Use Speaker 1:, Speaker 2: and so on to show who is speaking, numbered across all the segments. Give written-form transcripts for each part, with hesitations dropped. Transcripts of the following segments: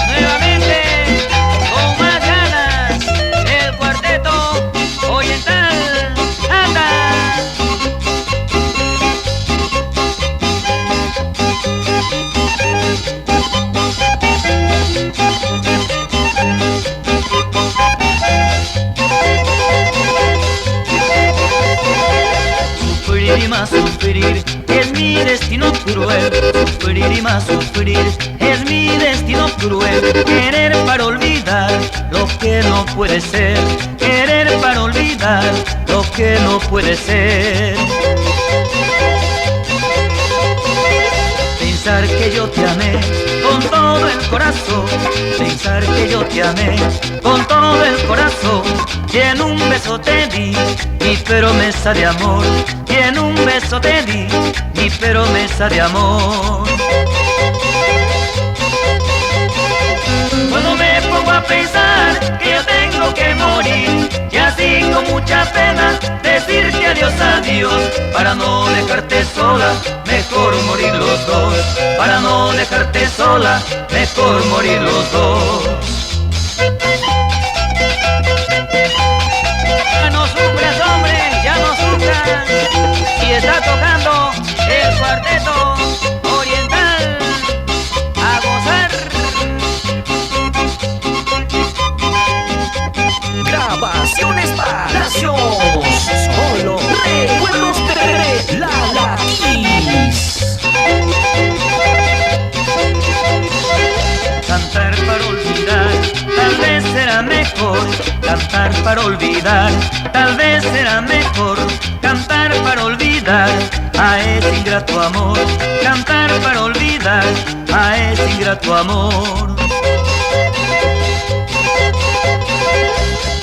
Speaker 1: Nuevamente, con más ganas, el cuarteto oriental anda. Sufrir y más sufrir es mi destino cruel. Sufrir y más sufrir es mi destino cruel. Querer para olvidar lo que no puede ser. Querer para olvidar lo que no puede ser. Pensar que yo te amé con todo el corazón. Pensar que yo te amé con todo el corazón. Y en un beso te di mi promesa de amor. Y en un beso te di mi promesa de amor. Cuando me pongo a pensar que yo tengo que morir, y así con mucha pena decirte adiós, adiós, para no dejarte sola, mejor morir los dos. Para no dejarte sola, mejor morir los dos. Ya no sufras, hombre, ya no sufras. Y está tocando el cuarteto oriental. A gozar.
Speaker 2: Grabaciones Palacios, solo recuerdos de la Kiss.
Speaker 1: Cantar para olvidar, tal vez será mejor. Cantar para olvidar, tal vez será mejor. Cantar para olvidar a ese ingrato amor. Cantar para olvidar a ese ingrato amor.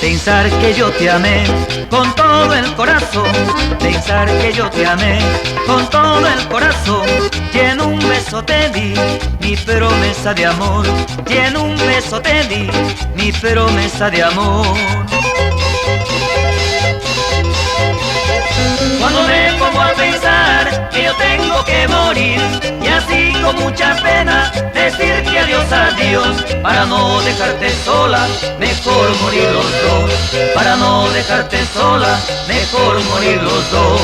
Speaker 1: Pensar que yo te amé con todo el corazón. Pensar que yo te amé con todo el corazón. Y en un beso te di mi promesa de amor. Y en un beso te di mi promesa de amor. Cuando me pongo a pensar que yo tengo que morir, y así con mucha pena decirte adiós, adiós, para no dejarte sola, mejor morir los dos. Para no dejarte sola, mejor morir los dos.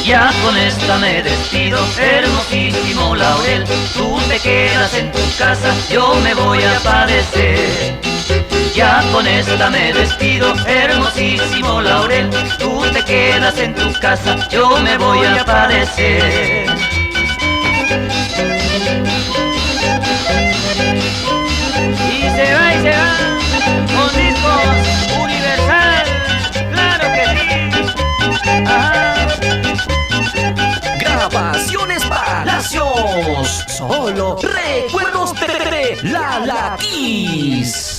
Speaker 1: Ya con esta me despido, hermosísimo Laurel. Tú te quedas en tu casa, yo me voy a padecer. Ya con esta me despido, hermosísimo Laurel. Tú te quedas en tu casa, yo me voy a padecer. Y se va con discos Universal, claro que sí. Ajá.
Speaker 2: Grabaciones Palacios, solo recuerdos de la Kiss.